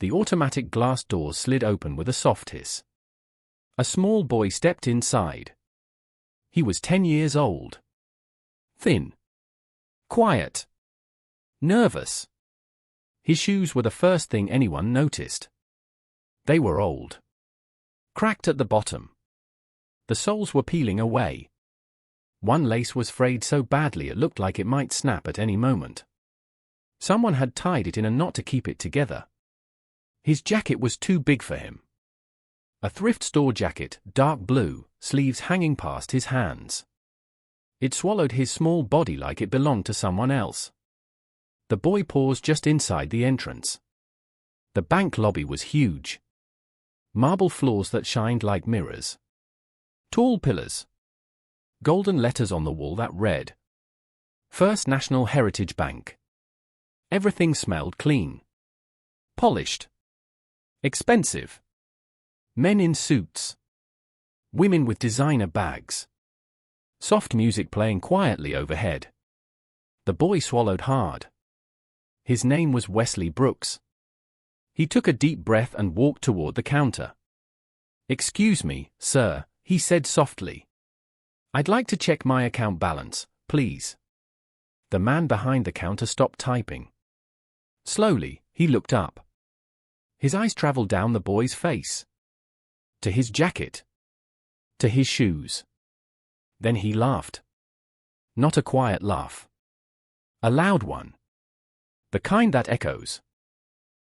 The automatic glass doors slid open with a soft hiss. A small boy stepped inside. He was 10 years old. Thin. Quiet. Nervous. His shoes were the first thing anyone noticed. They were old. Cracked at the bottom. The soles were peeling away. One lace was frayed so badly it looked like it might snap at any moment. Someone had tied it in a knot to keep it together. His jacket was too big for him. A thrift store jacket, dark blue, sleeves hanging past his hands. It swallowed his small body like it belonged to someone else. The boy paused just inside the entrance. The bank lobby was huge. Marble floors that shined like mirrors. Tall pillars. Golden letters on the wall that read, First National Heritage Bank. Everything smelled clean. Polished. Expensive. Men in suits. Women with designer bags. Soft music playing quietly overhead. The boy swallowed hard. His name was Wesley Brooks. He took a deep breath and walked toward the counter. "Excuse me, sir," he said softly. "I'd like to check my account balance, please." The man behind the counter stopped typing. Slowly, he looked up. His eyes traveled down the boy's face. To his jacket. To his shoes. Then he laughed. Not a quiet laugh. A loud one. The kind that echoes.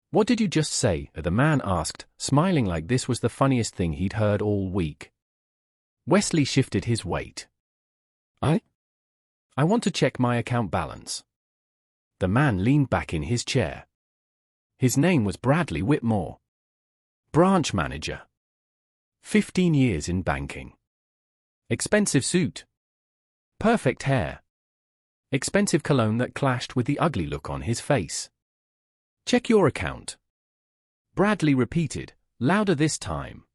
"What did you just say?" the man asked, smiling like this was the funniest thing he'd heard all week. Wesley shifted his weight. I want to check my account balance." The man leaned back in his chair. His name was Bradley Whitmore. Branch manager. 15 years in banking. Expensive suit. Perfect hair. Expensive cologne that clashed with the ugly look on his face. "Check your account," Bradley repeated, louder this time.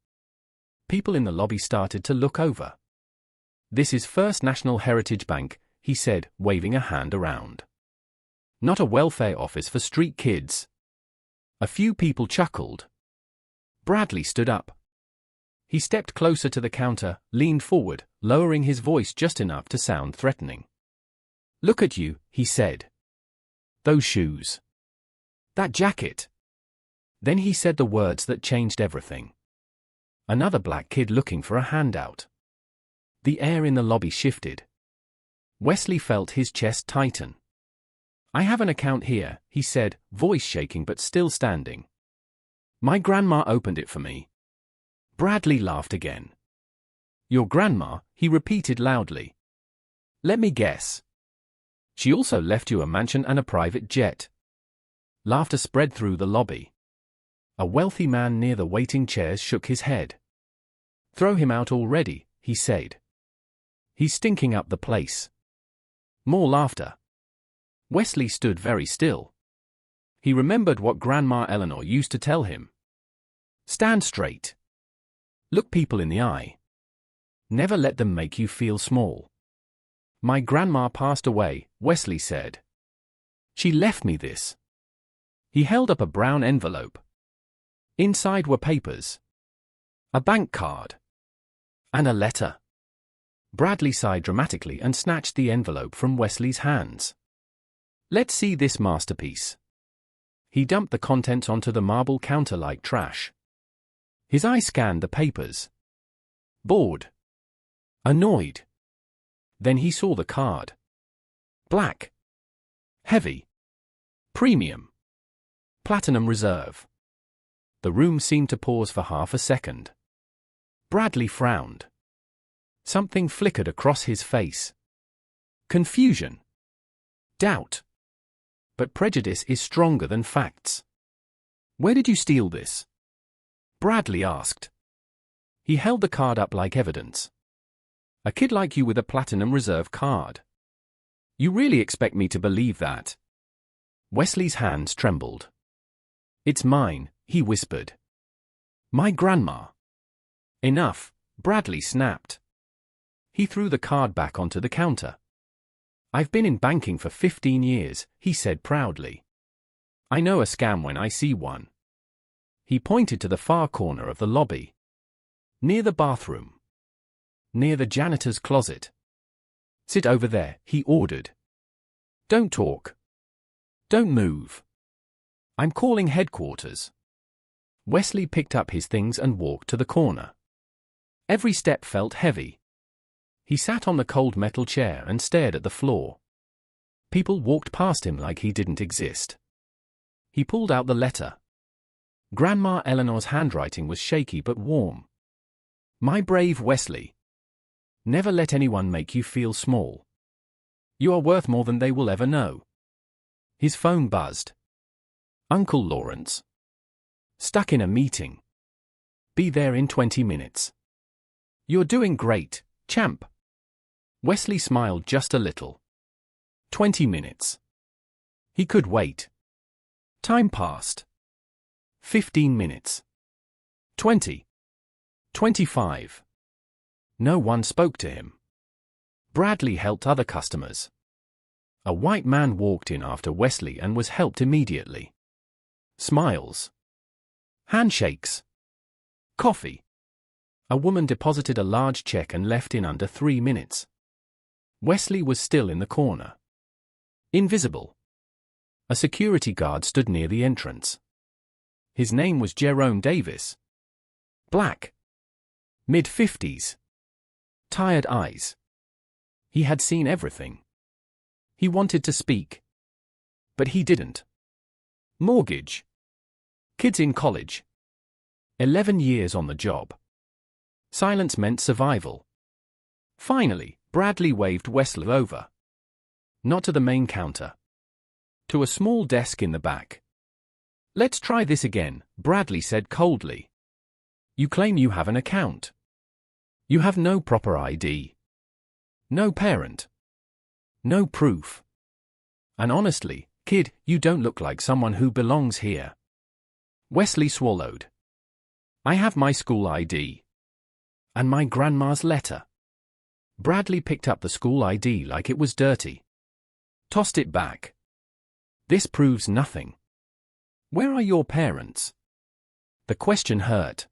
People in the lobby started to look over. "This is First National Heritage Bank," he said, waving a hand around. "Not a welfare office for street kids." A few people chuckled. Bradley stood up. He stepped closer to the counter, leaned forward, lowering his voice just enough to sound threatening. "Look at you," he said. "Those shoes. That jacket." Then he said the words that changed everything. Another black kid looking for a handout. The air in the lobby shifted. Wesley felt his chest tighten. "I have an account here," he said, voice shaking but still standing. "My grandma opened it for me." Bradley laughed again. "Your grandma?" he repeated loudly. "Let me guess. She also left you a mansion and a private jet." Laughter spread through the lobby. A wealthy man near the waiting chairs shook his head. "Throw him out already," he said. "He's stinking up the place." More laughter. Wesley stood very still. He remembered what Grandma Eleanor used to tell him. "Stand straight. Look people in the eye. Never let them make you feel small." "My grandma passed away," Wesley said. "She left me this." He held up a brown envelope. Inside were papers. A bank card. And a letter. Bradley sighed dramatically and snatched the envelope from Wesley's hands. "Let's see this masterpiece." He dumped the contents onto the marble counter like trash. His eye scanned the papers. Bored. Annoyed. Then he saw the card. Black. Heavy. Premium. Platinum Reserve. The room seemed to pause for half a second. Bradley frowned. Something flickered across his face. Confusion. Doubt. But prejudice is stronger than facts. "Where did you steal this?" Bradley asked. He held the card up like evidence. "A kid like you with a Platinum Reserve card. You really expect me to believe that?" Wesley's hands trembled. "It's mine," he whispered. "My grandma." "Enough," Bradley snapped. He threw the card back onto the counter. "I've been in banking for 15 years, he said proudly. "I know a scam when I see one." He pointed to the far corner of the lobby. Near the bathroom. Near the janitor's closet. Sit over there, he ordered. Don't talk. Don't move. I'm calling headquarters. Wesley picked up his things and walked to the corner. Every step felt heavy. He sat on the cold metal chair and stared at the floor. People walked past him like he didn't exist. He pulled out the letter. Grandma Eleanor's handwriting was shaky but warm. My brave Wesley. Never let anyone make you feel small. You are worth more than they will ever know. His phone buzzed. Uncle Lawrence. Stuck in a meeting. Be there in 20 minutes. You're doing great, champ. Wesley smiled just a little. 20 minutes. He could wait. Time passed. 15 minutes. 20. 25. No one spoke to him. Bradley helped other customers. A white man walked in after Wesley and was helped immediately. Smiles. Handshakes. Coffee. A woman deposited a large check and left in under 3 minutes. Wesley was still in the corner. Invisible. A security guard stood near the entrance. His name was Jerome Davis. Black. Mid-50s. Tired eyes. He had seen everything. He wanted to speak. But he didn't. Mortgage. Kids in college. 11 years on the job. Silence meant survival. Finally, Bradley waved Wesley over. Not to the main counter. To a small desk in the back. Let's try this again, Bradley said coldly. You claim you have an account. You have no proper ID. No parent. No proof. And honestly, kid, you don't look like someone who belongs here. Wesley swallowed. I have my school ID. And my grandma's letter. Bradley picked up the school ID like it was dirty. Tossed it back. This proves nothing. Where are your parents? The question hurt.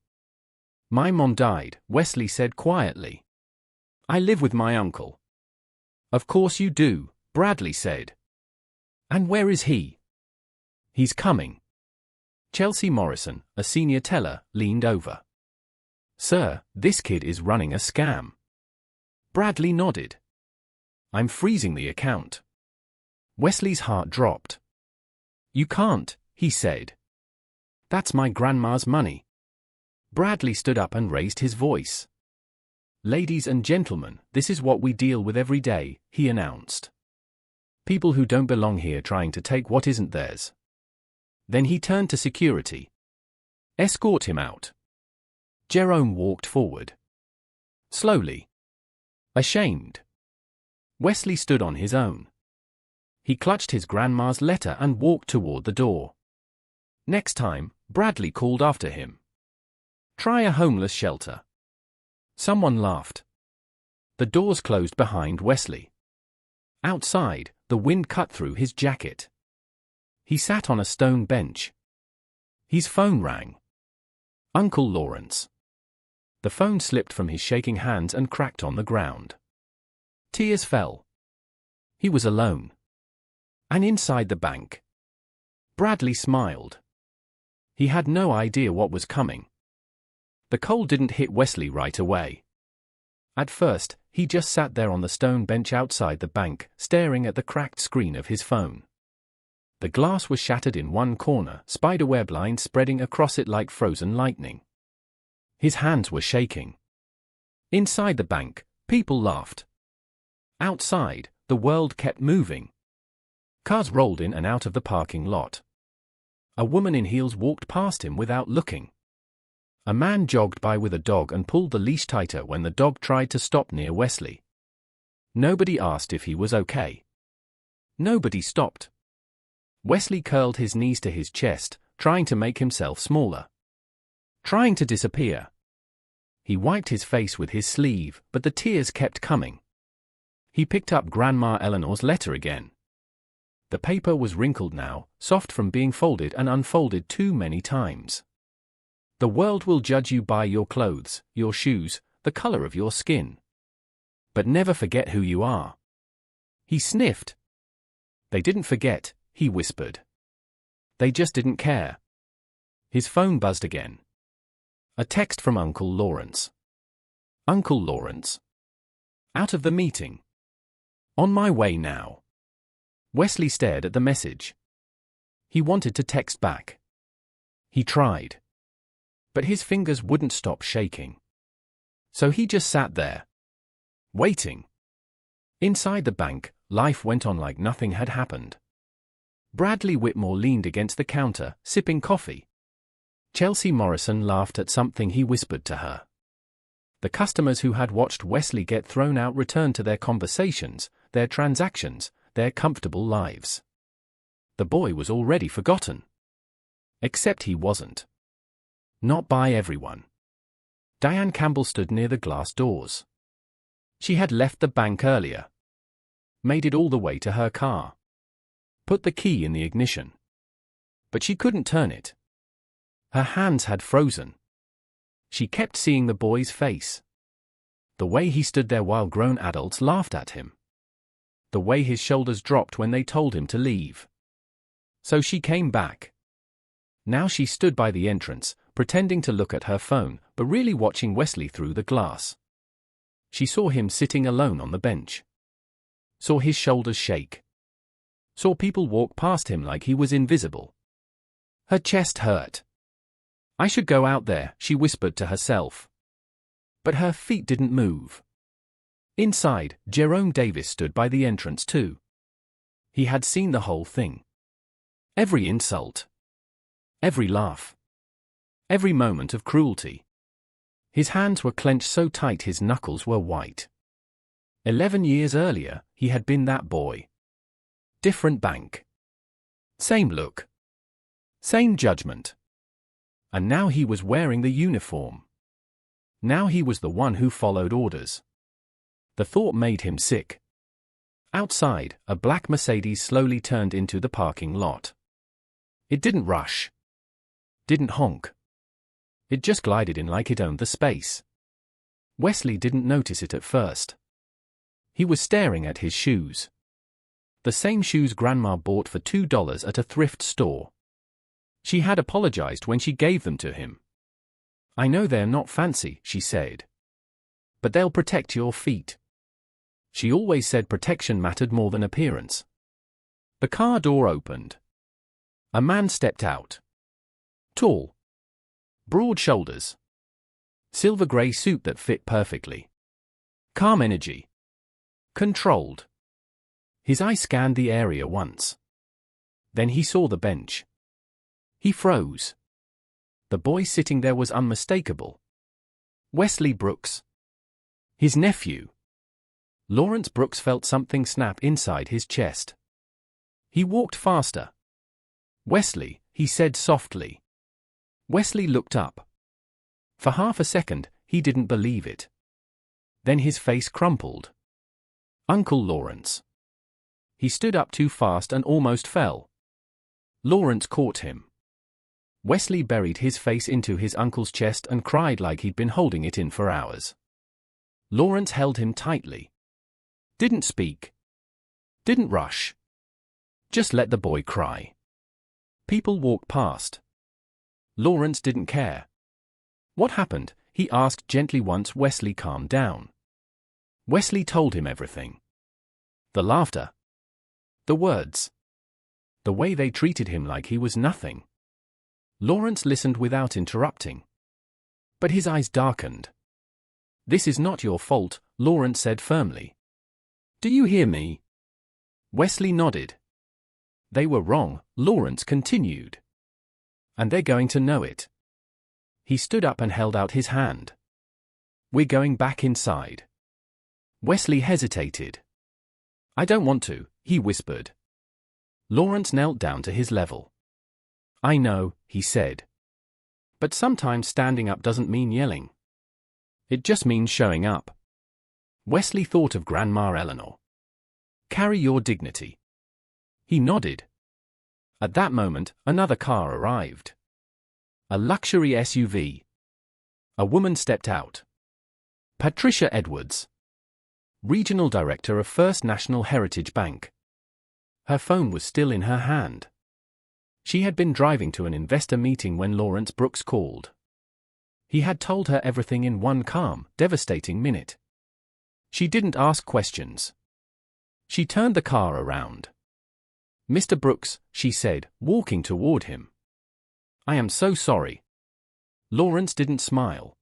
My mom died, Wesley said quietly. I live with my uncle. Of course you do, Bradley said. And where is he? He's coming. Chelsea Morrison, a senior teller, leaned over. Sir, this kid is running a scam. Bradley nodded. I'm freezing the account. Wesley's heart dropped. You can't, he said. That's my grandma's money. Bradley stood up and raised his voice. Ladies and gentlemen, this is what we deal with every day, he announced. People who don't belong here trying to take what isn't theirs. Then he turned to security. Escort him out. Jerome walked forward. Slowly. Ashamed. Wesley stood on his own. He clutched his grandma's letter and walked toward the door. Next time, Bradley called after him. Try a homeless shelter. Someone laughed. The doors closed behind Wesley. Outside, the wind cut through his jacket. He sat on a stone bench. His phone rang. Uncle Lawrence. The phone slipped from his shaking hands and cracked on the ground. Tears fell. He was alone. And inside the bank. Bradley smiled. He had no idea what was coming. The cold didn't hit Wesley right away. At first, he just sat there on the stone bench outside the bank, staring at the cracked screen of his phone. The glass was shattered in one corner, spiderweb lines spreading across it like frozen lightning. His hands were shaking. Inside the bank, people laughed. Outside, the world kept moving. Cars rolled in and out of the parking lot. A woman in heels walked past him without looking. A man jogged by with a dog and pulled the leash tighter when the dog tried to stop near Wesley. Nobody asked if he was okay. Nobody stopped. Wesley curled his knees to his chest, trying to make himself smaller. Trying to disappear. He wiped his face with his sleeve, but the tears kept coming. He picked up Grandma Eleanor's letter again. The paper was wrinkled now, soft from being folded and unfolded too many times. The world will judge you by your clothes, your shoes, the color of your skin. But never forget who you are. He sniffed. They didn't forget, he whispered. They just didn't care. His phone buzzed again. A text from Uncle Lawrence. Uncle Lawrence. Out of the meeting. On my way now. Wesley stared at the message. He wanted to text back. He tried. But his fingers wouldn't stop shaking. So he just sat there. Waiting. Inside the bank, life went on like nothing had happened. Bradley Whitmore leaned against the counter, sipping coffee. Chelsea Morrison laughed at something he whispered to her. The customers who had watched Wesley get thrown out returned to their conversations, their transactions, their comfortable lives. The boy was already forgotten. Except he wasn't. Not by everyone. Diane Campbell stood near the glass doors. She had left the bank earlier. Made it all the way to her car. Put the key in the ignition. But she couldn't turn it. Her hands had frozen. She kept seeing the boy's face. The way he stood there while grown adults laughed at him. The way his shoulders dropped when they told him to leave. So she came back. Now she stood by the entrance, pretending to look at her phone, but really watching Wesley through the glass. She saw him sitting alone on the bench. Saw his shoulders shake. Saw people walk past him like he was invisible. Her chest hurt. I should go out there, she whispered to herself. But her feet didn't move. Inside, Jerome Davis stood by the entrance too. He had seen the whole thing. Every insult. Every laugh. Every moment of cruelty. His hands were clenched so tight his knuckles were white. 11 years earlier, he had been that boy. Different bank. Same look. Same judgment. And now he was wearing the uniform. Now he was the one who followed orders. The thought made him sick. Outside, a black Mercedes slowly turned into the parking lot. It didn't rush. Didn't honk. It just glided in like it owned the space. Wesley didn't notice it at first. He was staring at his shoes. The same shoes Grandma bought for $2 at a thrift store. She had apologized when she gave them to him. I know they're not fancy, she said. But they'll protect your feet. She always said protection mattered more than appearance. The car door opened. A man stepped out. Tall. Broad shoulders. Silver gray suit that fit perfectly. Calm energy. Controlled. His eye scanned the area once. Then he saw the bench. He froze. The boy sitting there was unmistakable. Wesley Brooks. His nephew. Lawrence Brooks felt something snap inside his chest. He walked faster. Wesley, he said softly. Wesley looked up. For half a second, he didn't believe it. Then his face crumpled. Uncle Lawrence. He stood up too fast and almost fell. Lawrence caught him. Wesley buried his face into his uncle's chest and cried like he'd been holding it in for hours. Lawrence held him tightly. Didn't speak. Didn't rush. Just let the boy cry. People walked past. Lawrence didn't care. What happened? He asked gently once Wesley calmed down. Wesley told him everything. The laughter. The words. The way they treated him like he was nothing. Lawrence listened without interrupting. But his eyes darkened. This is not your fault, Lawrence said firmly. Do you hear me? Wesley nodded. They were wrong, Lawrence continued. And they're going to know it. He stood up and held out his hand. We're going back inside. Wesley hesitated. I don't want to, he whispered. Lawrence knelt down to his level. I know, he said. But sometimes standing up doesn't mean yelling. It just means showing up. Wesley thought of Grandma Eleanor. Carry your dignity. He nodded. At that moment, another car arrived. A luxury SUV. A woman stepped out. Patricia Edwards, Regional Director of First National Heritage Bank. Her phone was still in her hand. She had been driving to an investor meeting when Lawrence Brooks called. He had told her everything in one calm, devastating minute. She didn't ask questions. She turned the car around. "Mr. Brooks," she said, walking toward him. "I am so sorry." Lawrence didn't smile.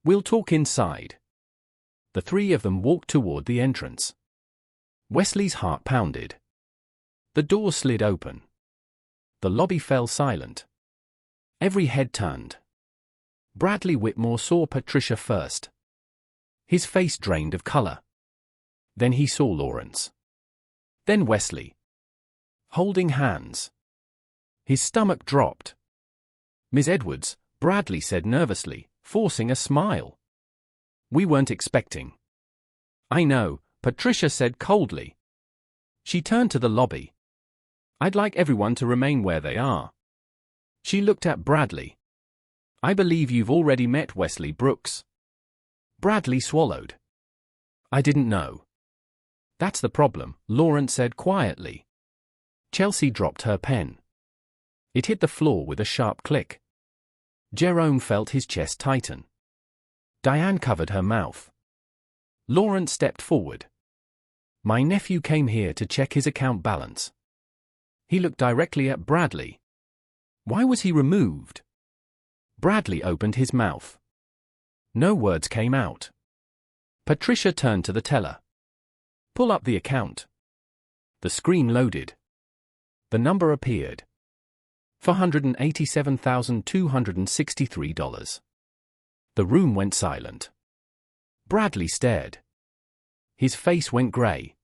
"We'll talk inside." The three of them walked toward the entrance. Wesley's heart pounded. The door slid open. The lobby fell silent. Every head turned. Bradley Whitmore saw Patricia first. His face drained of color. Then he saw Lawrence. Then Wesley. Holding hands. His stomach dropped. "Miss Edwards," Bradley said nervously, forcing a smile. "We weren't expecting." "I know," Patricia said coldly. She turned to the lobby. "I'd like everyone to remain where they are." She looked at Bradley. "I believe you've already met Wesley Brooks." Bradley swallowed. "I didn't know." "That's the problem," Lawrence said quietly. Chelsea dropped her pen. It hit the floor with a sharp click. Jerome felt his chest tighten. Diane covered her mouth. Lawrence stepped forward. "My nephew came here to check his account balance." He looked directly at Bradley. "Why was he removed?" Bradley opened his mouth. No words came out. Patricia turned to the teller. "Pull up the account." The screen loaded. The number appeared. $487,263. The room went silent. Bradley stared. His face went gray.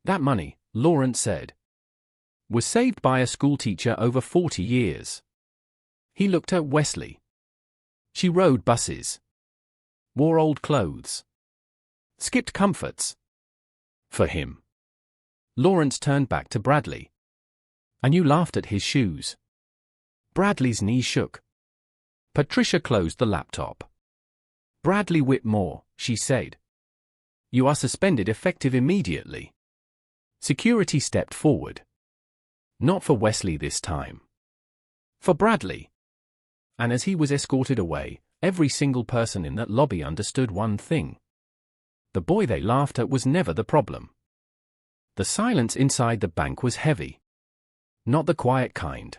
"That money," Lawrence said, "was saved by a schoolteacher over 40 years." He looked at Wesley. She rode buses. Wore old clothes. Skipped comforts. For him. Lawrence turned back to Bradley. "And you laughed at his shoes." Bradley's knees shook. Patricia closed the laptop. "Bradley Whitmore," she said. "You are suspended effective immediately." Security stepped forward. Not for Wesley this time. For Bradley. And as he was escorted away, every single person in that lobby understood one thing. The boy they laughed at was never the problem. The silence inside the bank was heavy. Not the quiet kind.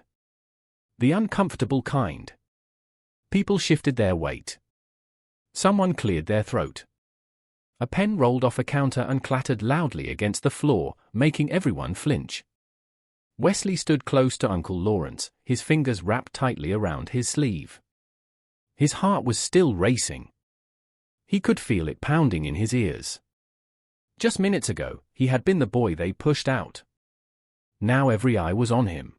The uncomfortable kind. People shifted their weight. Someone cleared their throat. A pen rolled off a counter and clattered loudly against the floor, making everyone flinch. Wesley stood close to Uncle Lawrence, his fingers wrapped tightly around his sleeve. His heart was still racing. He could feel it pounding in his ears. Just minutes ago, he had been the boy they pushed out. Now every eye was on him.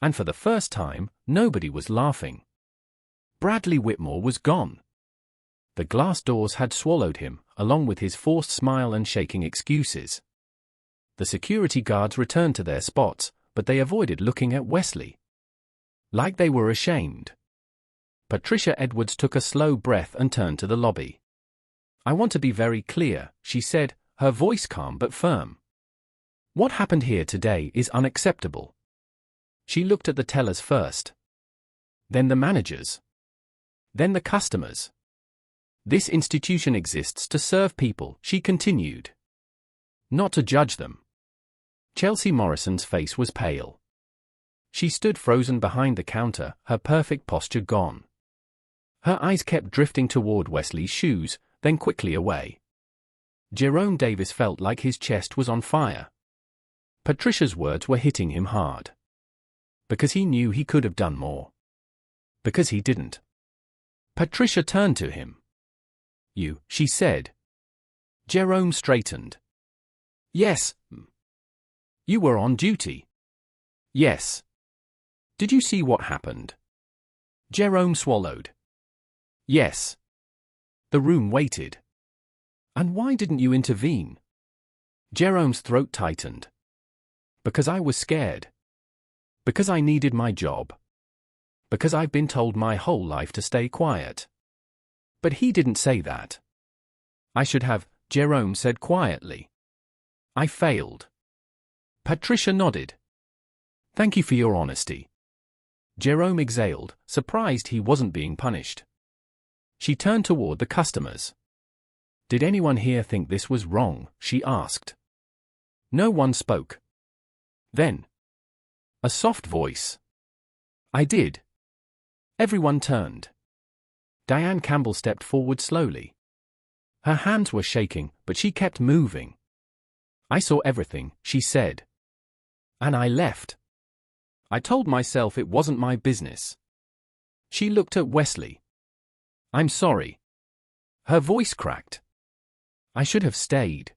And for the first time, nobody was laughing. Bradley Whitmore was gone. The glass doors had swallowed him, along with his forced smile and shaking excuses. The security guards returned to their spots, but they avoided looking at Wesley. Like they were ashamed. Patricia Edwards took a slow breath and turned to the lobby. "I want to be very clear," she said, her voice calm but firm. "What happened here today is unacceptable." She looked at the tellers first. Then the managers. Then the customers. "This institution exists to serve people," she continued. "Not to judge them." Chelsea Morrison's face was pale. She stood frozen behind the counter, her perfect posture gone. Her eyes kept drifting toward Wesley's shoes, then quickly away. Jerome Davis felt like his chest was on fire. Patricia's words were hitting him hard. Because he knew he could have done more. Because he didn't. Patricia turned to him. "You," she said. Jerome straightened. "Yes. You were on duty." "Yes." "Did you see what happened?" Jerome swallowed. "Yes." The room waited. "And why didn't you intervene?" Jerome's throat tightened. "Because I was scared. Because I needed my job." Because I've been told my whole life to stay quiet. But he didn't say that. I should have, Jerome said quietly. I failed. Patricia nodded. Thank you for your honesty. Jerome exhaled, surprised he wasn't being punished. She turned toward the customers. Did anyone here think this was wrong? She asked. No one spoke. Then, a soft voice. I did. Everyone turned. Diane Campbell stepped forward slowly. Her hands were shaking, but she kept moving. I saw everything, she said. And I left. I told myself it wasn't my business. She looked at Wesley. I'm sorry. Her voice cracked. I should have stayed.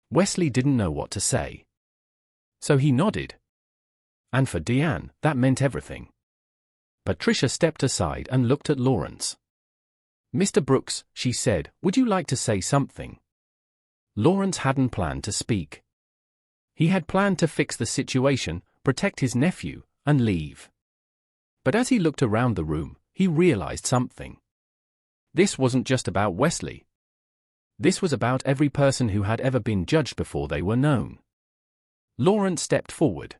Wesley didn't know what to say. So he nodded. And for Diane, that meant everything. Patricia stepped aside and looked at Lawrence. Mr. Brooks, she said, would you like to say something? Lawrence hadn't planned to speak. He had planned to fix the situation, protect his nephew, and leave. But as he looked around the room, he realized something. This wasn't just about Wesley. This was about every person who had ever been judged before they were known. Lawrence stepped forward.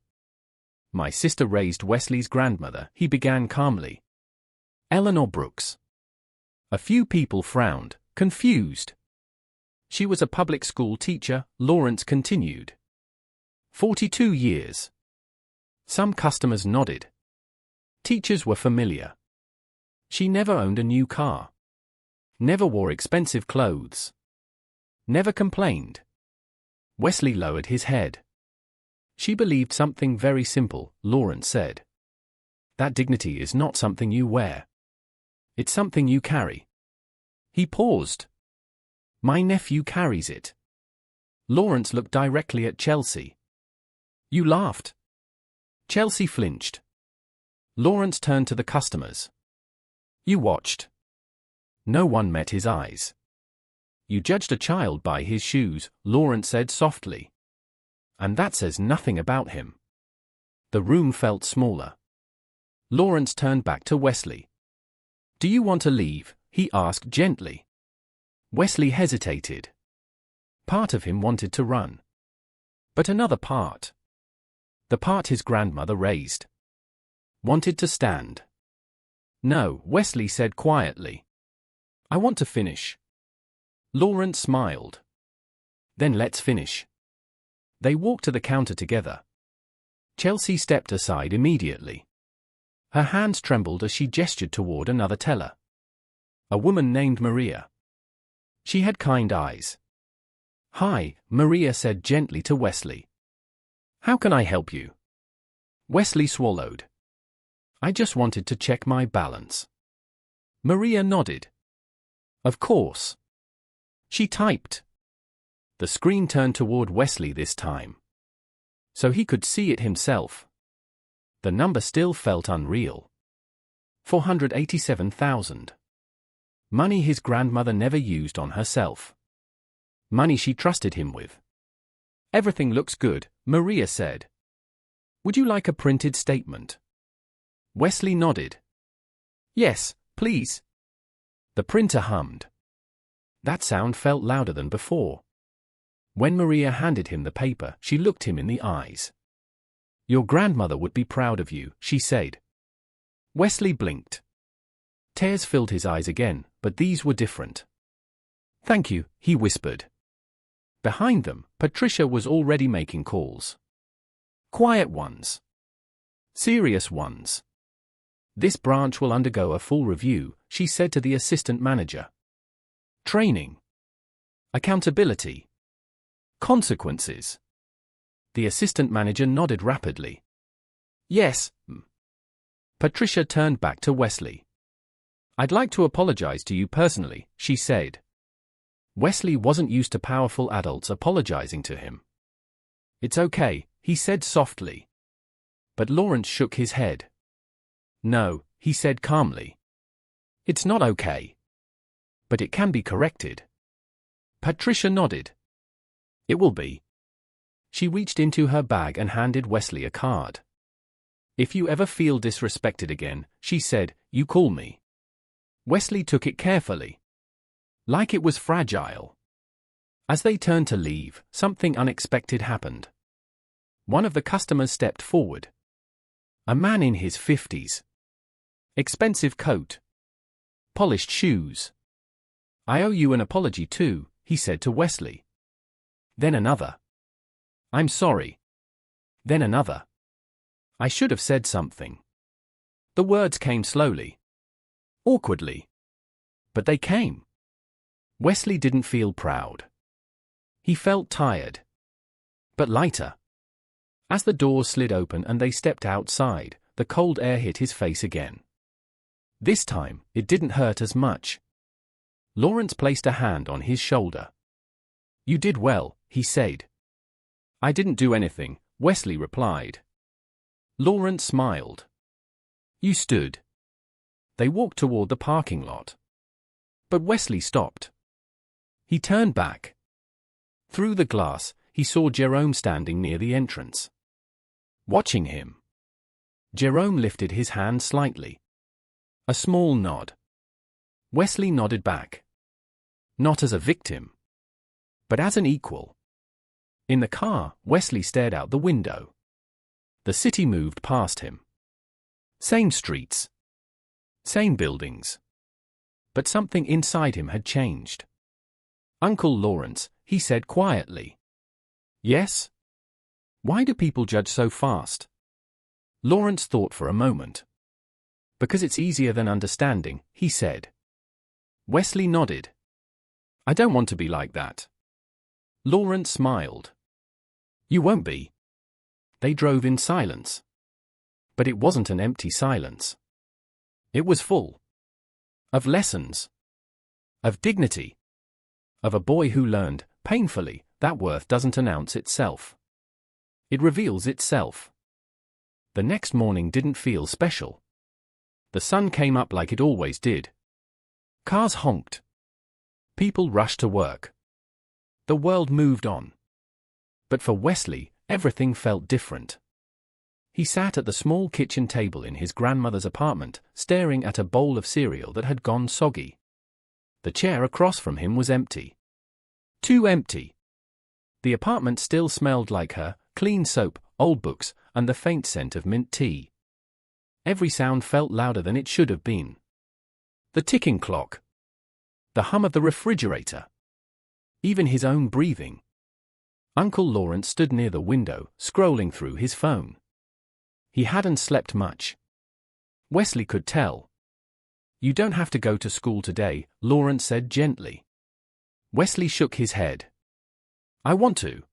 My sister raised Wesley's grandmother, he began calmly. Eleanor Brooks. A few people frowned, confused. She was a public school teacher, Lawrence continued. 42 years. Some customers nodded. Teachers were familiar. She never owned a new car. Never wore expensive clothes. Never complained. Wesley lowered his head. She believed something very simple, Lawrence said. That dignity is not something you wear. It's something you carry. He paused. My nephew carries it. Lawrence looked directly at Chelsea. You laughed. Chelsea flinched. Lawrence turned to the customers. You watched. No one met his eyes. You judged a child by his shoes, Lawrence said softly. And that says nothing about him. The room felt smaller. Lawrence turned back to Wesley. Do you want to leave? He asked gently. Wesley hesitated. Part of him wanted to run. But another part, the part his grandmother raised, wanted to stand. No, Wesley said quietly. I want to finish. Lawrence smiled. Then let's finish. They walked to the counter together. Chelsea stepped aside immediately. Her hands trembled as she gestured toward another teller. A woman named Maria. She had kind eyes. Hi, Maria said gently to Wesley. How can I help you? Wesley swallowed. I just wanted to check my balance. Maria nodded. Of course. She typed. The screen turned toward Wesley this time. So he could see it himself. The number still felt unreal. 487,000. Money his grandmother never used on herself. Money she trusted him with. Everything looks good, Maria said. Would you like a printed statement? Wesley nodded. Yes, please. The printer hummed. That sound felt louder than before. When Maria handed him the paper, she looked him in the eyes. Your grandmother would be proud of you, she said. Wesley blinked. Tears filled his eyes again, but these were different. Thank you, he whispered. Behind them, Patricia was already making calls. Quiet ones. Serious ones. This branch will undergo a full review, she said to the assistant manager. Training. Accountability. Consequences. The assistant manager nodded rapidly. Yes. Patricia turned back to Wesley. I'd like to apologize to you personally, she said. Wesley wasn't used to powerful adults apologizing to him. It's okay, he said softly. But Lawrence shook his head. No, he said calmly. It's not okay. But it can be corrected. Patricia nodded. It will be. She reached into her bag and handed Wesley a card. If you ever feel disrespected again, she said, you call me. Wesley took it carefully. Like it was fragile. As they turned to leave, something unexpected happened. One of the customers stepped forward. A man in his 50s. Expensive coat. Polished shoes. I owe you an apology too, he said to Wesley. Then another. I'm sorry. Then another. I should have said something. The words came slowly. Awkwardly. But they came. Wesley didn't feel proud. He felt tired. But lighter. As the doors slid open and they stepped outside, the cold air hit his face again. This time, it didn't hurt as much. Lawrence placed a hand on his shoulder. You did well, he said. I didn't do anything, Wesley replied. Lawrence smiled. You stood. They walked toward the parking lot. But Wesley stopped. He turned back. Through the glass, he saw Jerome standing near the entrance. Watching him. Jerome lifted his hand slightly. A small nod. Wesley nodded back. Not as a victim, but as an equal. In the car, Wesley stared out the window. The city moved past him. Same streets. Same buildings. But something inside him had changed. Uncle Lawrence, he said quietly. Yes? Why do people judge so fast? Lawrence thought for a moment. Because it's easier than understanding, he said. Wesley nodded. I don't want to be like that. Lawrence smiled. You won't be. They drove in silence. But it wasn't an empty silence. It was full. Of lessons. Of dignity. Of a boy who learned, painfully, that worth doesn't announce itself. It reveals itself. The next morning didn't feel special. The sun came up like it always did. Cars honked. People rushed to work. The world moved on. But for Wesley, everything felt different. He sat at the small kitchen table in his grandmother's apartment, staring at a bowl of cereal that had gone soggy. The chair across from him was empty. Too empty. The apartment still smelled like her, clean soap, old books, and the faint scent of mint tea. Every sound felt louder than it should have been. The ticking clock. The hum of the refrigerator. Even his own breathing. Uncle Lawrence stood near the window, scrolling through his phone. He hadn't slept much. Wesley could tell. You don't have to go to school today, Lawrence said gently. Wesley shook his head. I want to.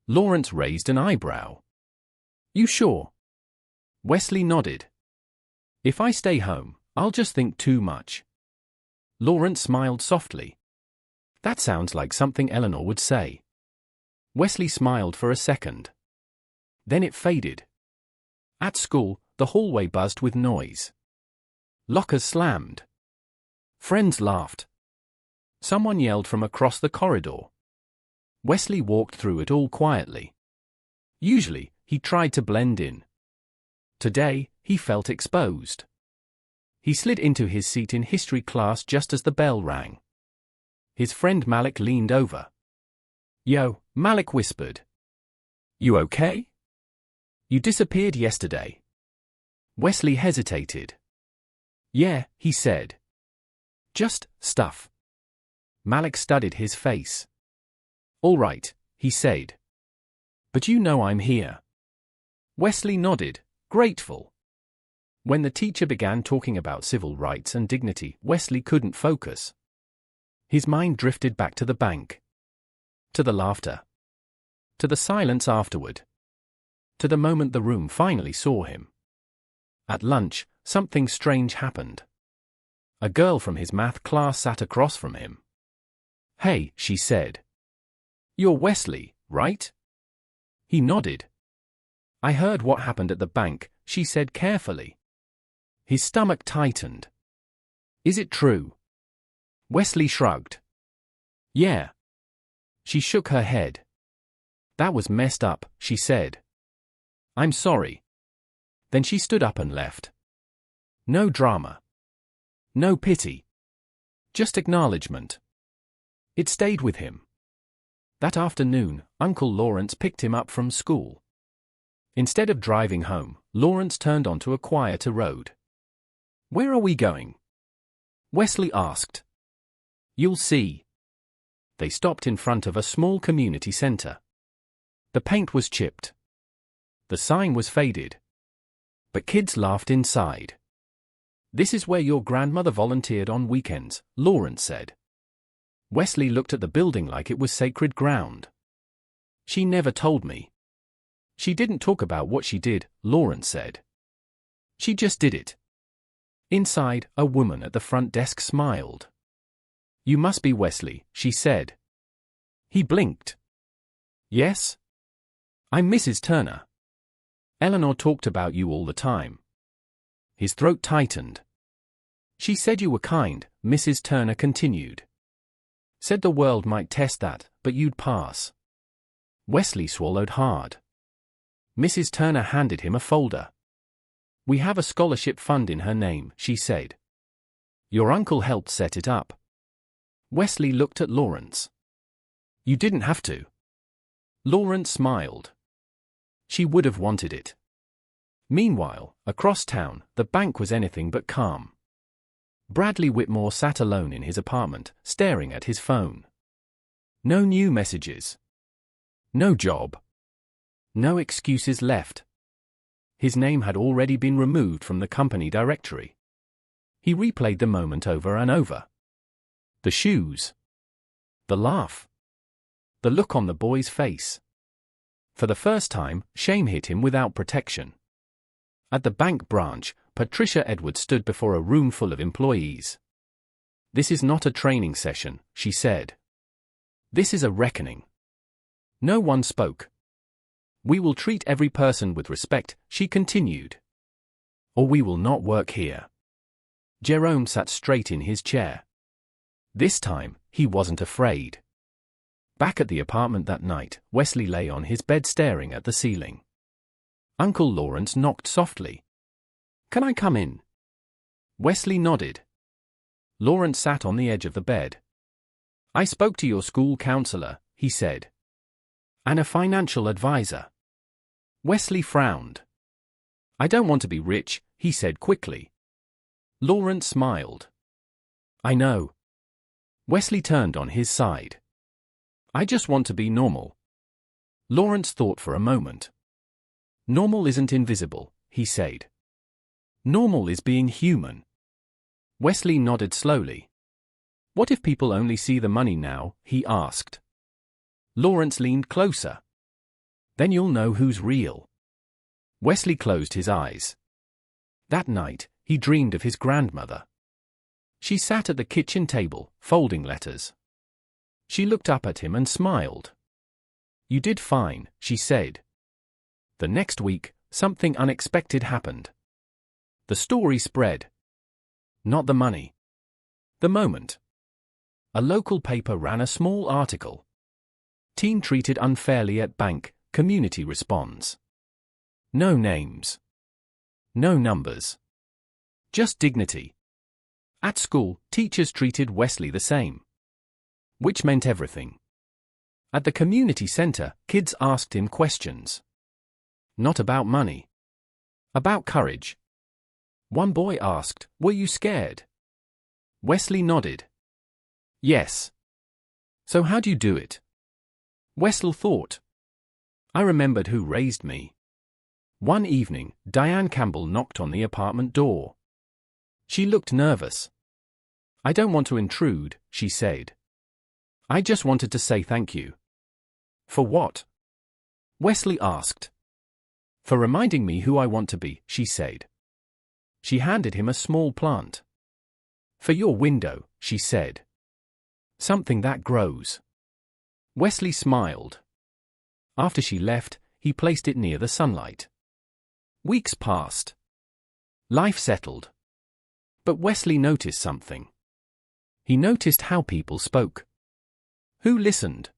Lawrence raised an eyebrow. You sure? Wesley nodded. If I stay home, I'll just think too much. Lawrence smiled softly. That sounds like something Eleanor would say. Wesley smiled for a second. Then it faded. At school, the hallway buzzed with noise. Lockers slammed. Friends laughed. Someone yelled from across the corridor. Wesley walked through it all quietly. Usually, he tried to blend in. Today, he felt exposed. He slid into his seat in history class just as the bell rang. His friend Malik leaned over. Yo, Malik whispered. You okay? You disappeared yesterday. Wesley hesitated. Yeah, he said. Just stuff. Malik studied his face. All right, he said. But you know I'm here. Wesley nodded, grateful. When the teacher began talking about civil rights and dignity, Wesley couldn't focus. His mind drifted back to the bank. To the laughter. To the silence afterward. To the moment the room finally saw him. At lunch, something strange happened. A girl from his math class sat across from him. Hey, she said. You're Wesley, right? He nodded. I heard what happened at the bank, she said carefully. His stomach tightened. Is it true? Wesley shrugged. Yeah. She shook her head. That was messed up, she said. I'm sorry. Then she stood up and left. No drama. No pity. Just acknowledgement. It stayed with him. That afternoon, Uncle Lawrence picked him up from school. Instead of driving home, Lawrence turned onto a quieter road. "Where are we going?" Wesley asked. "You'll see." They stopped in front of a small community center. The paint was chipped. The sign was faded. But kids laughed inside. "This is where your grandmother volunteered on weekends," Lawrence said. Wesley looked at the building like it was sacred ground. "She never told me." "She didn't talk about what she did," Lawrence said. "She just did it." Inside, a woman at the front desk smiled. "You must be Wesley," she said. He blinked. "Yes? I'm Mrs. Turner. Eleanor talked about you all the time." His throat tightened. "She said you were kind," Mrs. Turner continued. "Said the world might test that, but you'd pass." Wesley swallowed hard. Mrs. Turner handed him a folder. "We have a scholarship fund in her name," she said. "Your uncle helped set it up." Wesley looked at Lawrence. "You didn't have to." Lawrence smiled. "She would have wanted it." Meanwhile, across town, the bank was anything but calm. Bradley Whitmore sat alone in his apartment, staring at his phone. No new messages. No job. No excuses left. His name had already been removed from the company directory. He replayed the moment over and over. The shoes. The laugh. The look on the boy's face. For the first time, shame hit him without protection. At the bank branch, Patricia Edwards stood before a room full of employees. "This is not a training session," she said. "This is a reckoning." No one spoke. "We will treat every person with respect," she continued. "Or we will not work here." Jerome sat straight in his chair. This time, he wasn't afraid. Back at the apartment that night, Wesley lay on his bed staring at the ceiling. Uncle Lawrence knocked softly. "Can I come in?" Wesley nodded. Lawrence sat on the edge of the bed. "I spoke to your school counselor," he said. "And a financial advisor." Wesley frowned. "I don't want to be rich," he said quickly. Lawrence smiled. "I know." Wesley turned on his side. "I just want to be normal." Lawrence thought for a moment. "Normal isn't invisible," he said. "Normal is being human." Wesley nodded slowly. "What if people only see the money now?" he asked. Lawrence leaned closer. "Then you'll know who's real." Wesley closed his eyes. That night, he dreamed of his grandmother. She sat at the kitchen table, folding letters. She looked up at him and smiled. "You did fine," she said. The next week, something unexpected happened. The story spread. Not the money. The moment. A local paper ran a small article. "Teen treated unfairly at bank, community responds." No names. No numbers. Just dignity. At school, teachers treated Wesley the same. Which meant everything. At the community center, kids asked him questions. Not about money. About courage. One boy asked, "Were you scared?" Wesley nodded. "Yes." "So how'd you do it?" Wesley thought. "I remembered who raised me." One evening, Diane Campbell knocked on the apartment door. She looked nervous. "I don't want to intrude," she said. "I just wanted to say thank you." "For what?" Wesley asked. "For reminding me who I want to be," she said. She handed him a small plant. "For your window," she said. "Something that grows." Wesley smiled. After she left, he placed it near the sunlight. Weeks passed. Life settled. But Wesley noticed something. He noticed how people spoke. Who listened?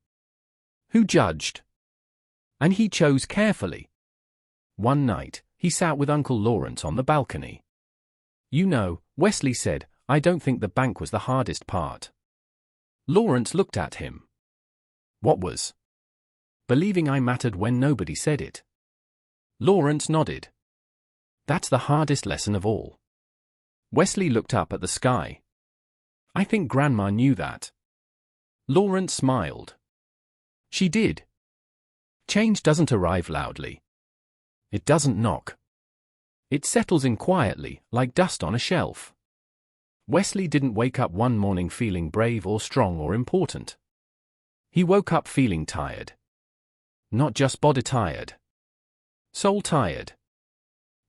Who judged? And he chose carefully. One night, he sat with Uncle Lawrence on the balcony. "You know," Wesley said, "I don't think the bank was the hardest part." Lawrence looked at him. "What was?" "Believing I mattered when nobody said it." Lawrence nodded. "That's the hardest lesson of all." Wesley looked up at the sky. "I think Grandma knew that." Lawrence smiled. "She did. Change doesn't arrive loudly. It doesn't knock. It settles in quietly, like dust on a shelf." Wesley didn't wake up one morning feeling brave or strong or important. He woke up feeling tired. Not just body tired. Soul tired.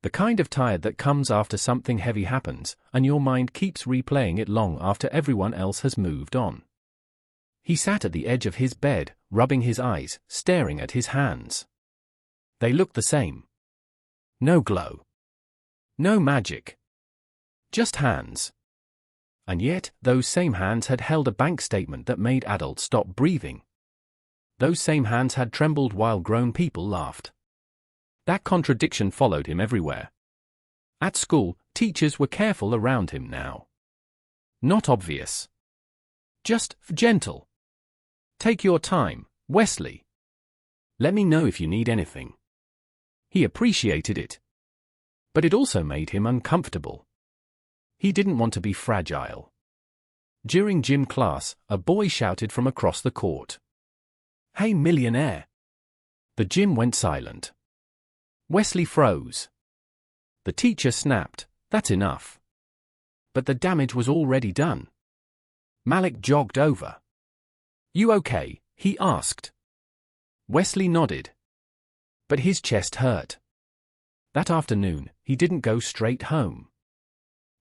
The kind of tired that comes after something heavy happens, and your mind keeps replaying it long after everyone else has moved on. He sat at the edge of his bed, rubbing his eyes, staring at his hands. They looked the same. No glow. No magic. Just hands. And yet, those same hands had held a bank statement that made adults stop breathing. Those same hands had trembled while grown people laughed. That contradiction followed him everywhere. At school, teachers were careful around him now. Not obvious. Just gentle. "Take your time, Wesley. Let me know if you need anything." He appreciated it. But it also made him uncomfortable. He didn't want to be fragile. During gym class, a boy shouted from across the court, "Hey, millionaire!" The gym went silent. Wesley froze. The teacher snapped, "That's enough." But the damage was already done. Malik jogged over. "You okay?" he asked. Wesley nodded. But his chest hurt. That afternoon, he didn't go straight home.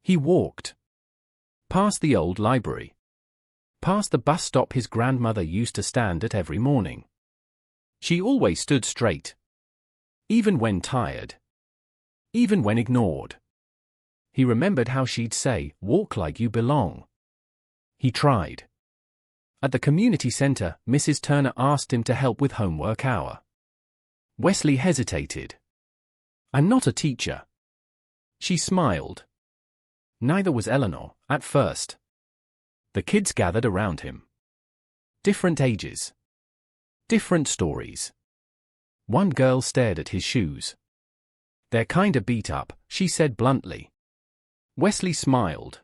He walked. Past the old library. Past the bus stop his grandmother used to stand at every morning. She always stood straight. Even when tired. Even when ignored. He remembered how she'd say, "Walk like you belong." He tried. At the community center, Mrs. Turner asked him to help with homework hour. Wesley hesitated. "I'm not a teacher." She smiled. Neither was Eleanor, at first. The kids gathered around him. Different ages. Different stories. One girl stared at his shoes. "They're kinda beat up," she said bluntly. Wesley smiled.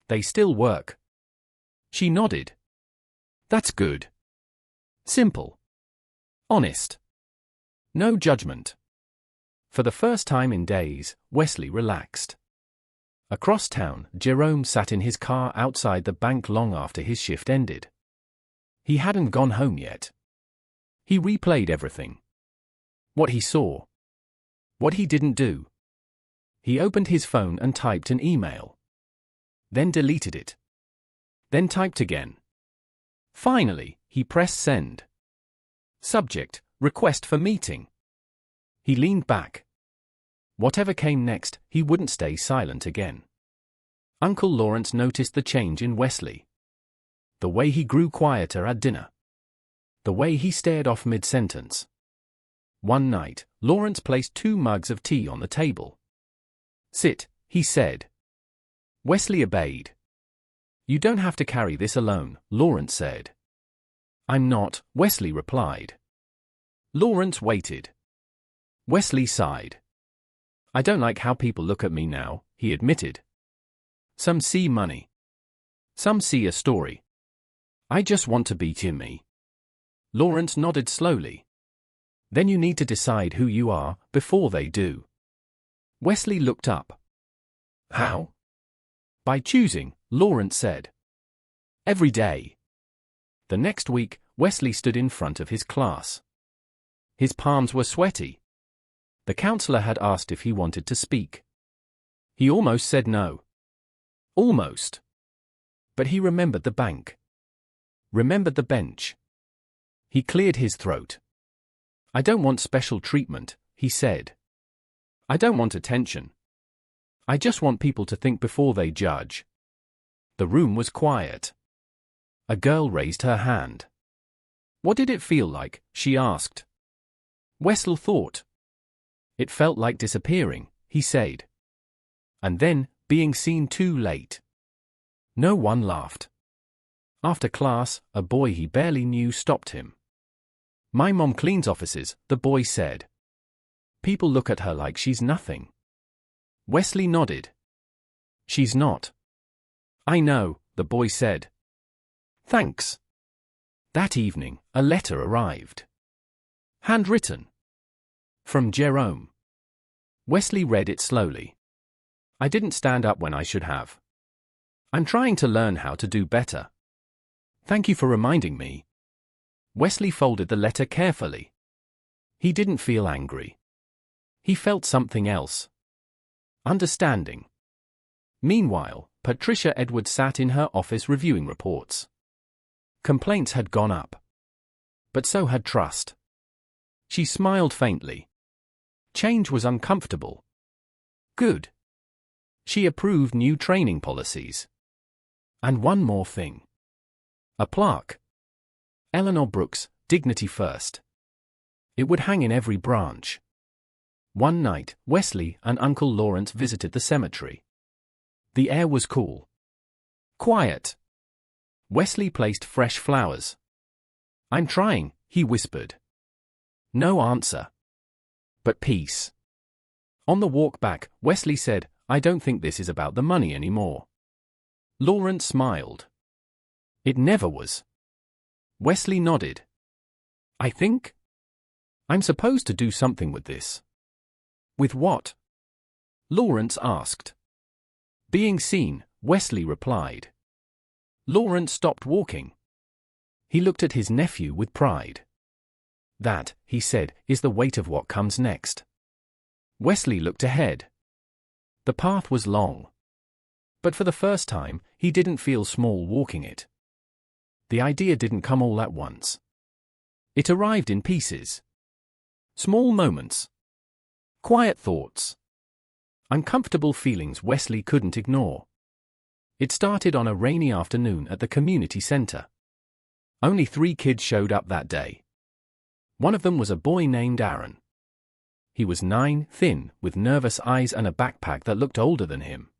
"They still work." She nodded. "That's good." Simple. Honest. No judgment. For the first time in days, Wesley relaxed. Across town, Jerome sat in his car outside the bank long after his shift ended. He hadn't gone home yet. He replayed everything. What he saw. What he didn't do. He opened his phone and typed an email. Then deleted it. Then typed again. Finally, he pressed send. Subject, request for meeting. He leaned back. Whatever came next, he wouldn't stay silent again. Uncle Lawrence noticed the change in Wesley. The way he grew quieter at dinner. The way he stared off mid-sentence. One night, Lawrence placed 2 mugs of tea on the table. "Sit," he said. Wesley obeyed. "You don't have to carry this alone," Lawrence said. "I'm not," Wesley replied. Lawrence waited. Wesley sighed. "I don't like how people look at me now," he admitted. "Some see money. Some see a story. I just want to be Jimmy." Lawrence nodded slowly. "Then you need to decide who you are, before they do." Wesley looked up. "How?" "By choosing," Lawrence said. "Every day." The next week, Wesley stood in front of his class. His palms were sweaty. The counselor had asked if he wanted to speak. He almost said no. Almost. But he remembered the bank. Remembered the bench. He cleared his throat. "I don't want special treatment," he said. "I don't want attention. I just want people to think before they judge." The room was quiet. A girl raised her hand. "What did it feel like?" she asked. Wesley thought. It felt like disappearing, he said. And then, being seen too late. No one laughed. After class, a boy he barely knew stopped him. "My mom cleans offices," the boy said. "People look at her like she's nothing." Wesley nodded. "She's not." "I know," the boy said. "Thanks." That evening, a letter arrived. Handwritten. From Jerome. Wesley read it slowly. "I didn't stand up when I should have. I'm trying to learn how to do better. Thank you for reminding me." Wesley folded the letter carefully. He didn't feel angry. He felt something else. Understanding. Meanwhile, Patricia Edwards sat in her office reviewing reports. Complaints had gone up. But so had trust. She smiled faintly. Change was uncomfortable. Good. She approved new training policies. And one more thing. A plaque. Eleanor Brooks, Dignity First. It would hang in every branch. One night, Wesley and Uncle Lawrence visited the cemetery. The air was cool. Quiet. Wesley placed fresh flowers. "I'm trying," he whispered. No answer. But peace. On the walk back, Wesley said, "I don't think this is about the money anymore." Lawrence smiled. "It never was." Wesley nodded. "I think I'm supposed to do something with this." "With what?" Lawrence asked. "Being seen," Wesley replied. Lawrence stopped walking. He looked at his nephew with pride. "That," he said, "is the weight of what comes next." Wesley looked ahead. The path was long. But for the first time, he didn't feel small walking it. The idea didn't come all at once. It arrived in pieces. Small moments. Quiet thoughts. Uncomfortable feelings Wesley couldn't ignore. It started on a rainy afternoon at the community center. Only 3 kids showed up that day. One of them was a boy named Aaron. He was 9, thin, with nervous eyes and a backpack that looked older than him.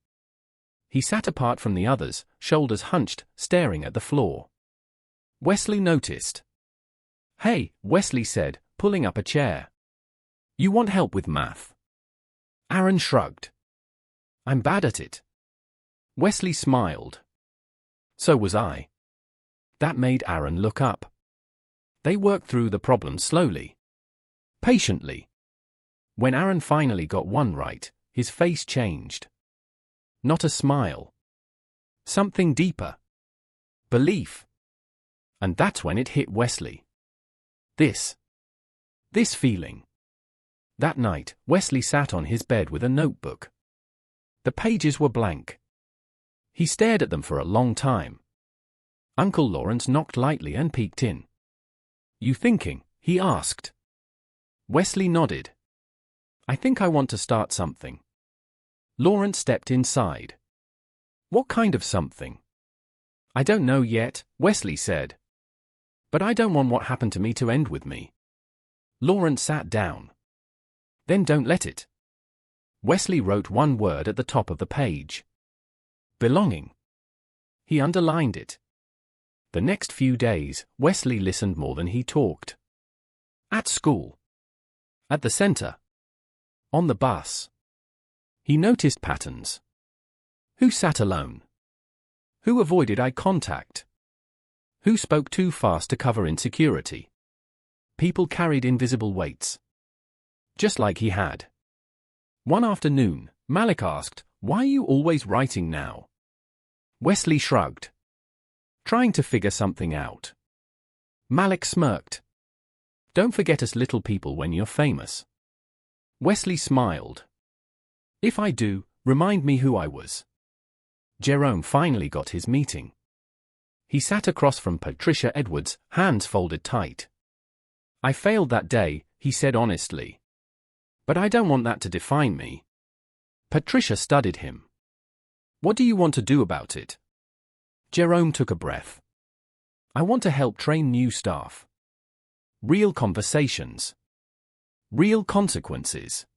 He sat apart from the others, shoulders hunched, staring at the floor. Wesley noticed. "Hey," Wesley said, pulling up a chair. "You want help with math?" Aaron shrugged. "I'm bad at it." Wesley smiled. So was I. That made Aaron look up. They worked through the problem slowly. Patiently. When Aaron finally got one right, his face changed. Not a smile. Something deeper. Belief. And that's when it hit Wesley. This feeling. That night, Wesley sat on his bed with a notebook. The pages were blank. He stared at them for a long time. Uncle Lawrence knocked lightly and peeked in. "You thinking?" he asked. Wesley nodded. "I think I want to start something." Lawrence stepped inside. "What kind of something?" "I don't know yet," Wesley said. "But I don't want what happened to me to end with me." Lawrence sat down. "Then don't let it." Wesley wrote one word at the top of the page. Belonging. He underlined it. The next few days, Wesley listened more than he talked. At school. At the center. On the bus. He noticed patterns. Who sat alone? Who avoided eye contact? Who spoke too fast to cover insecurity? People carried invisible weights. Just like he had. One afternoon, Malik asked, "Why are you always writing now?" Wesley shrugged. "Trying to figure something out." Malik smirked. "Don't forget us little people when you're famous." Wesley smiled. "If I do, remind me who I was." Jerome finally got his meeting. He sat across from Patricia Edwards, hands folded tight. "I failed that day," he said honestly. "But I don't want that to define me." Patricia studied him. "What do you want to do about it?" Jerome took a breath. "I want to help train new staff. Real conversations. Real consequences."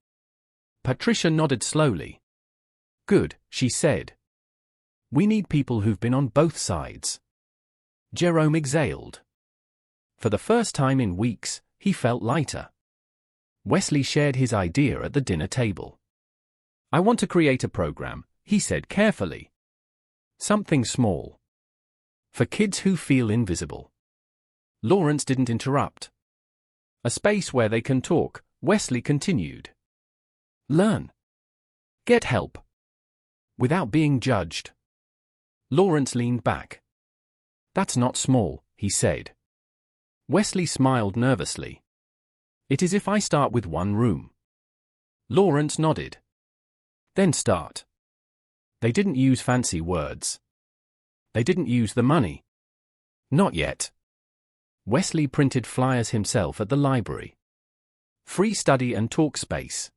Patricia nodded slowly. Good, she said. We need people who've been on both sides. Jerome exhaled. For the first time in weeks, he felt lighter. Wesley shared his idea at the dinner table. I want to create a program, he said carefully. Something small. For kids who feel invisible. Lawrence didn't interrupt. A space where they can talk, Wesley continued. Learn. Get help. Without being judged. Lawrence leaned back. That's not small, he said. Wesley smiled nervously. It is if I start with one room. Lawrence nodded. Then start. They didn't use fancy words. They didn't use the money. Not yet. Wesley printed flyers himself at the library. Free study and talk space.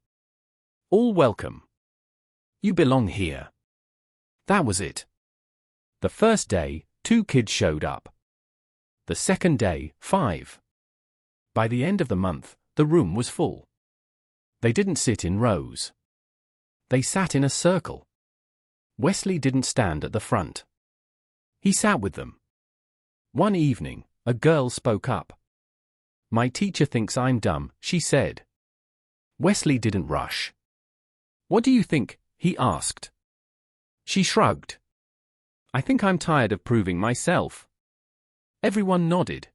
All welcome. You belong here. That was it. The first day, 2 kids showed up. The second day, 5. By the end of the month, the room was full. They didn't sit in rows. They sat in a circle. Wesley didn't stand at the front. He sat with them. One evening, a girl spoke up. My teacher thinks I'm dumb, she said. Wesley didn't rush. What do you think? He asked. She shrugged. I think I'm tired of proving myself. Everyone nodded.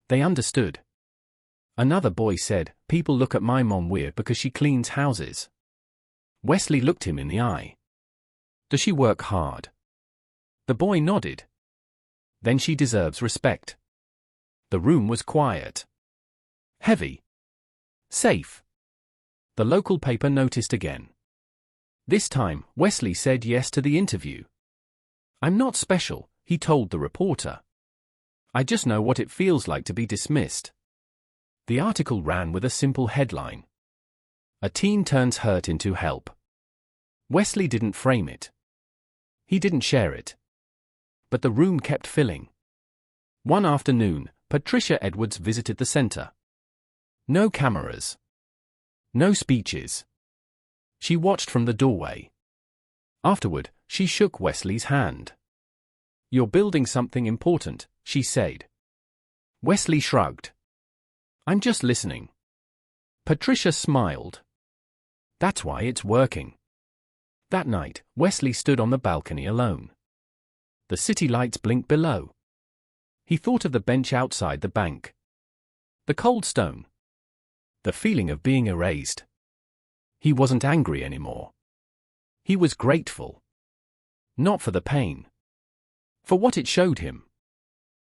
They understood. Another boy said, people look at my mom weird because she cleans houses. Wesley looked him in the eye. Does she work hard? The boy nodded. Then she deserves respect. The room was quiet. Heavy. Safe. The local paper noticed again. This time, Wesley said yes to the interview. I'm not special, he told the reporter. I just know what it feels like to be dismissed. The article ran with a simple headline. A teen turns hurt into help. Wesley didn't frame it. He didn't share it. But the room kept filling. One afternoon, Patricia Edwards visited the center. No cameras. No speeches. She watched from the doorway. Afterward, she shook Wesley's hand. You're building something important, she said. Wesley shrugged. I'm just listening. Patricia smiled. That's why it's working. That night, Wesley stood on the balcony alone. The city lights blinked below. He thought of the bench outside the bank. The cold stone. The feeling of being erased. He wasn't angry anymore. He was grateful. Not for the pain. For what it showed him.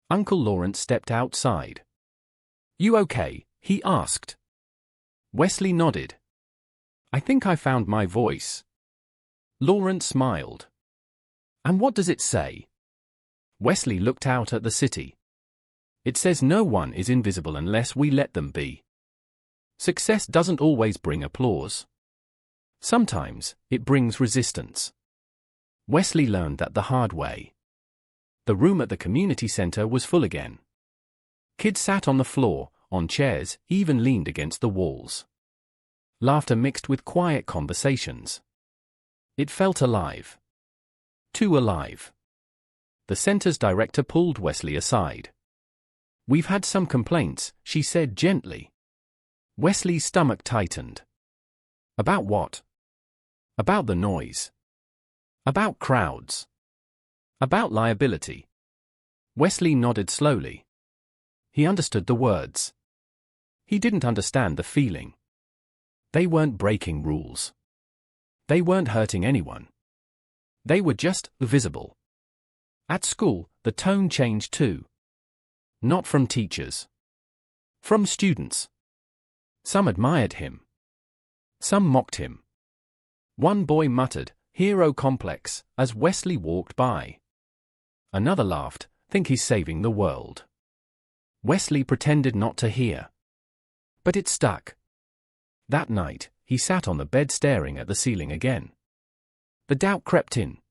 Uncle Lawrence stepped outside. You okay? He asked. Wesley nodded. I think I found my voice. Lawrence smiled. And what does it say? Wesley looked out at the city. It says no one is invisible unless we let them be. Success doesn't always bring applause. Sometimes, it brings resistance. Wesley learned that the hard way. The room at the community center was full again. Kids sat on the floor, on chairs, even leaned against the walls. Laughter mixed with quiet conversations. It felt alive. Too alive. The center's director pulled Wesley aside. We've had some complaints, she said gently. Wesley's stomach tightened. About what? About the noise. About crowds. About liability. Wesley nodded slowly. He understood the words. He didn't understand the feeling. They weren't breaking rules. They weren't hurting anyone. They were just visible. At school, the tone changed too. Not from teachers. From students. Some admired him. Some mocked him. One boy muttered, "Hero complex," as Wesley walked by. Another laughed, "Think he's saving the world." Wesley pretended not to hear. But it stuck. That night, he sat on the bed staring at the ceiling again. The doubt crept in.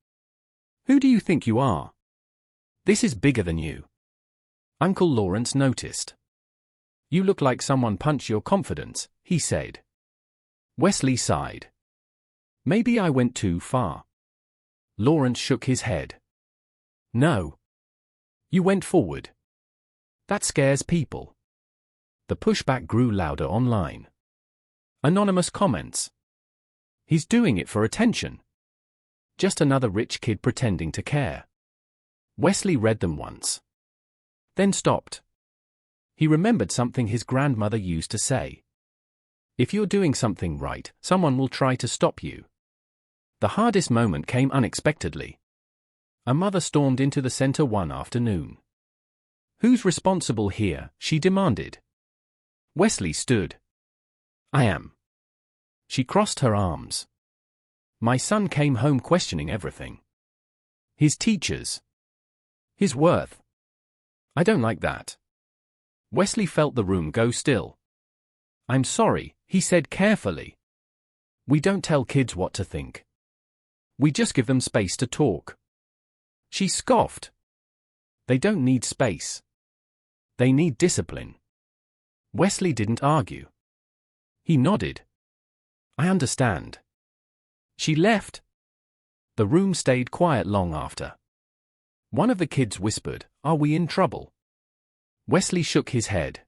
Who do you think you are? This is bigger than you. Uncle Lawrence noticed. You look like someone punched your confidence, he said. Wesley sighed. Maybe I went too far. Lawrence shook his head. No. You went forward. That scares people. The pushback grew louder online. Anonymous comments. He's doing it for attention. Just another rich kid pretending to care. Wesley read them once. Then stopped. He remembered something his grandmother used to say. If you're doing something right, someone will try to stop you. The hardest moment came unexpectedly. A mother stormed into the center one afternoon. Who's responsible here? She demanded. Wesley stood. I am. She crossed her arms. My son came home questioning everything. His teachers. His worth. I don't like that. Wesley felt the room go still. I'm sorry, he said carefully. We don't tell kids what to think. We just give them space to talk. She scoffed. They don't need space. They need discipline. Wesley didn't argue. He nodded. I understand. She left. The room stayed quiet long after. One of the kids whispered, "Are we in trouble?" Wesley shook his head.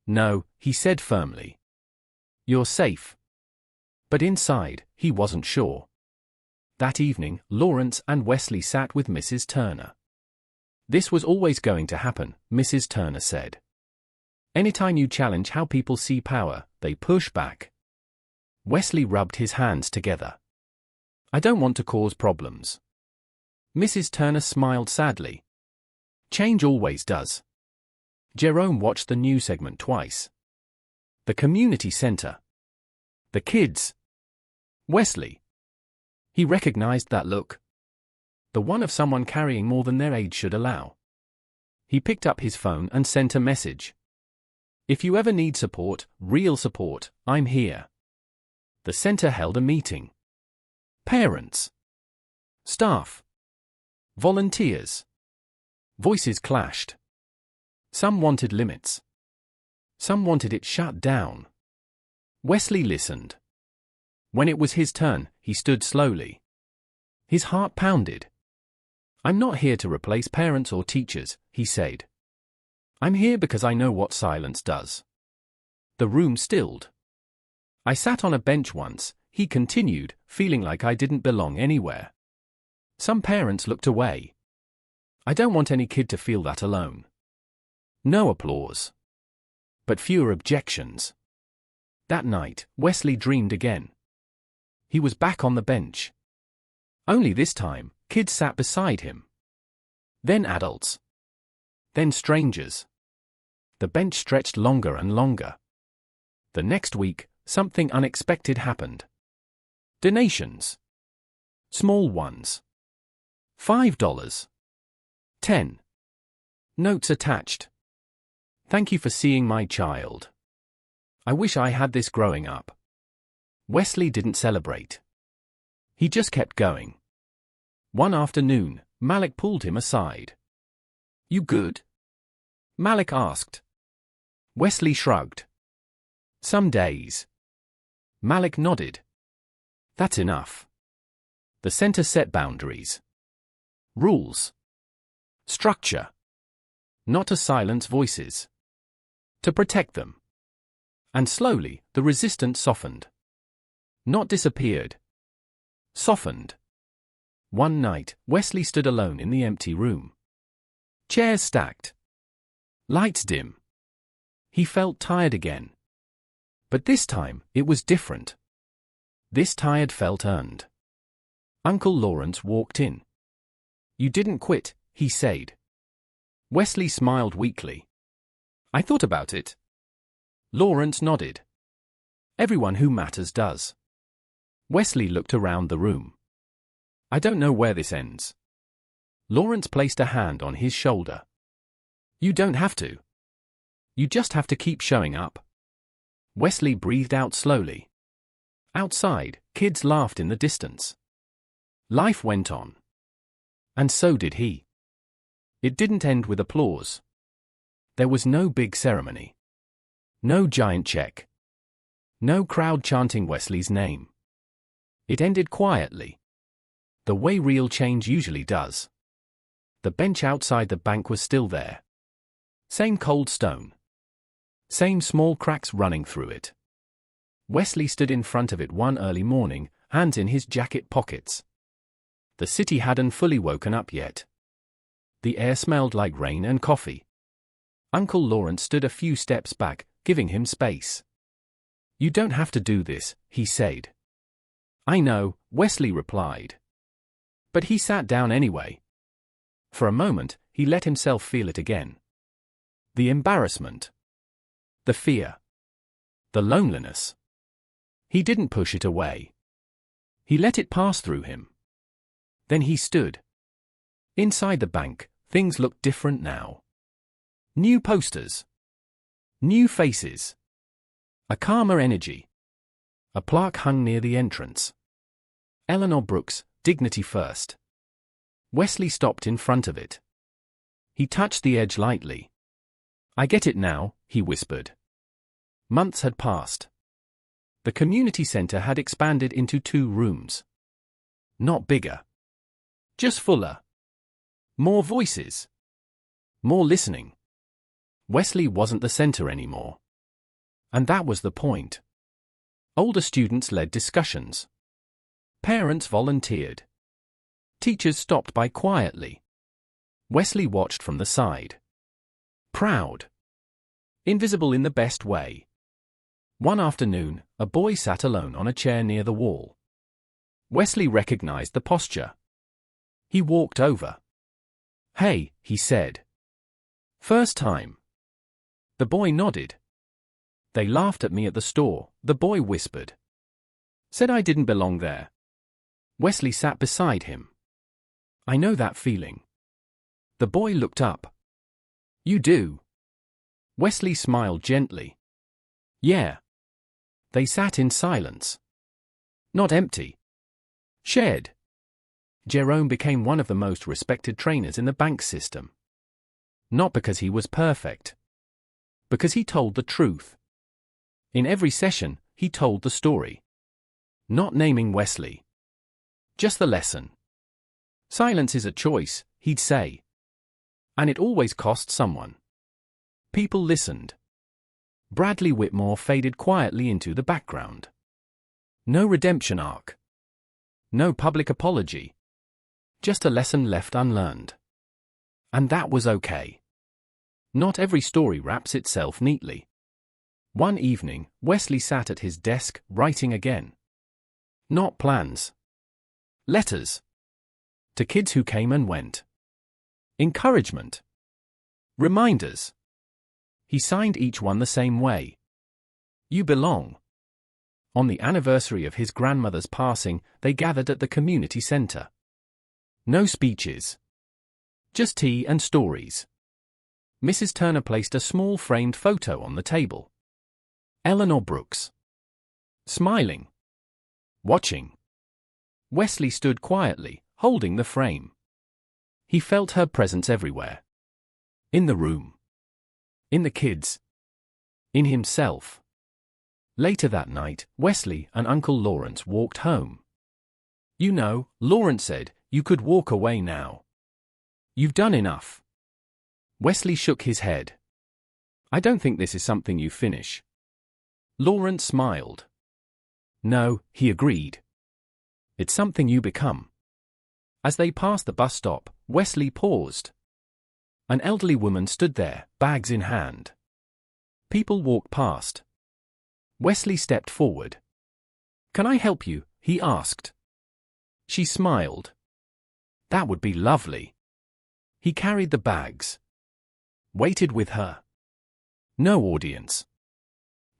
No, he said firmly. You're safe. But inside, he wasn't sure. That evening, Lawrence and Wesley sat with Mrs. Turner. This was always going to happen, Mrs. Turner said. Anytime you challenge how people see power, they push back. Wesley rubbed his hands together. I don't want to cause problems. Mrs. Turner smiled sadly. Change always does. Jerome watched the news segment twice. The community center. The kids. Wesley. He recognized that look. The one of someone carrying more than their age should allow. He picked up his phone and sent a message. If you ever need support, real support, I'm here. The center held a meeting. Parents. Staff. Volunteers. Voices clashed. Some wanted limits. Some wanted it shut down. Wesley listened. When it was his turn, he stood slowly. His heart pounded. I'm not here to replace parents or teachers, he said. I'm here because I know what silence does. The room stilled. I sat on a bench once, he continued, feeling like I didn't belong anywhere. Some parents looked away. I don't want any kid to feel that alone. No applause. But fewer objections. That night, Wesley dreamed again. He was back on the bench. Only this time, kids sat beside him. Then adults. Then strangers. The bench stretched longer and longer. The next week, something unexpected happened. Donations. Small ones. $5. 10. Notes attached. Thank you for seeing my child. I wish I had this growing up. Wesley didn't celebrate. He just kept going. One afternoon, Malik pulled him aside. You good? Malik asked. Wesley shrugged. Some days. Malik nodded. That's enough. The center set boundaries. Rules. Structure. Not to silence voices. To protect them. And slowly, the resistance softened. Not disappeared. Softened. One night, Wesley stood alone in the empty room. Chairs stacked. Lights dim. He felt tired again. But this time, it was different. This tired felt earned. Uncle Lawrence walked in. You didn't quit, he said. Wesley smiled weakly. I thought about it. Lawrence nodded. Everyone who matters does. Wesley looked around the room. I don't know where this ends. Lawrence placed a hand on his shoulder. You don't have to. You just have to keep showing up. Wesley breathed out slowly. Outside, kids laughed in the distance. Life went on. And so did he. It didn't end with applause. There was no big ceremony. No giant check. No crowd chanting Wesley's name. It ended quietly. The way real change usually does. The bench outside the bank was still there. Same cold stone. Same small cracks running through it. Wesley stood in front of it one early morning, hands in his jacket pockets. The city hadn't fully woken up yet. The air smelled like rain and coffee. Uncle Lawrence stood a few steps back, giving him space. "You don't have to do this," he said. "I know," Wesley replied. But he sat down anyway. For a moment, he let himself feel it again. The embarrassment. The fear. The loneliness. He didn't push it away. He let it pass through him. Then he stood. Inside the bank, things looked different now. New posters. New faces. A calmer energy. A plaque hung near the entrance. Eleanor Brooks, Dignity First. Wesley stopped in front of it. He touched the edge lightly. "I get it now," he whispered. Months had passed. The community center had expanded into 2 rooms. Not bigger. Just fuller. More voices. More listening. Wesley wasn't the center anymore. And that was the point. Older students led discussions. Parents volunteered. Teachers stopped by quietly. Wesley watched from the side. Proud. Invisible in the best way. One afternoon, a boy sat alone on a chair near the wall. Wesley recognized the posture. He walked over. "Hey," he said. "First time." The boy nodded. "They laughed at me at the store," the boy whispered. "Said I didn't belong there." Wesley sat beside him. "I know that feeling." The boy looked up. "You do?" Wesley smiled gently. "Yeah." They sat in silence. Not empty. Shared. Jerome became one of the most respected trainers in the bank system. Not because he was perfect. Because he told the truth. In every session, he told the story. Not naming Wesley. Just the lesson. Silence is a choice, he'd say. And it always cost someone. People listened. Bradley Whitmore faded quietly into the background. No redemption arc. No public apology. Just a lesson left unlearned. And that was okay. Not every story wraps itself neatly. One evening, Wesley sat at his desk, writing again. Not plans. Letters. To kids who came and went. Encouragement. Reminders. He signed each one the same way. You belong. On the anniversary of his grandmother's passing, they gathered at the community center. No speeches. Just tea and stories. Mrs. Turner placed a small framed photo on the table. Eleanor Brooks. Smiling. Watching. Wesley stood quietly, holding the frame. He felt her presence everywhere. In the room. In the kids. In himself. Later that night, Wesley and Uncle Lawrence walked home. "You know," Lawrence said, "you could walk away now. You've done enough." Wesley shook his head. "I don't think this is something you finish." Lawrence smiled. "No," he agreed. "It's something you become." As they passed the bus stop, Wesley paused. An elderly woman stood there, bags in hand. People walked past. Wesley stepped forward. "Can I help you?" he asked. She smiled. "That would be lovely." He carried the bags. Waited with her. No audience.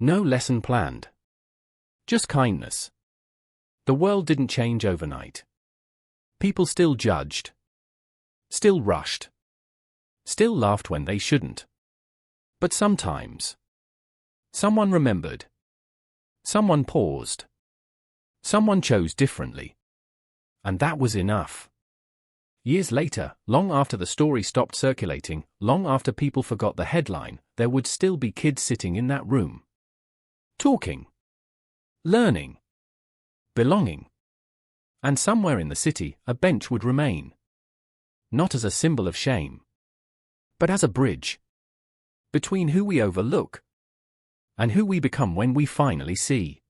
No lesson planned. Just kindness. The world didn't change overnight. People still judged. Still rushed. Still laughed when they shouldn't. But sometimes. Someone remembered. Someone paused. Someone chose differently. And that was enough. Years later, long after the story stopped circulating, long after people forgot the headline, there would still be kids sitting in that room. Talking. learning, belonging. And somewhere in the city, a bench would remain. Not as a symbol of shame, but as a bridge between who we overlook and who we become when we finally see.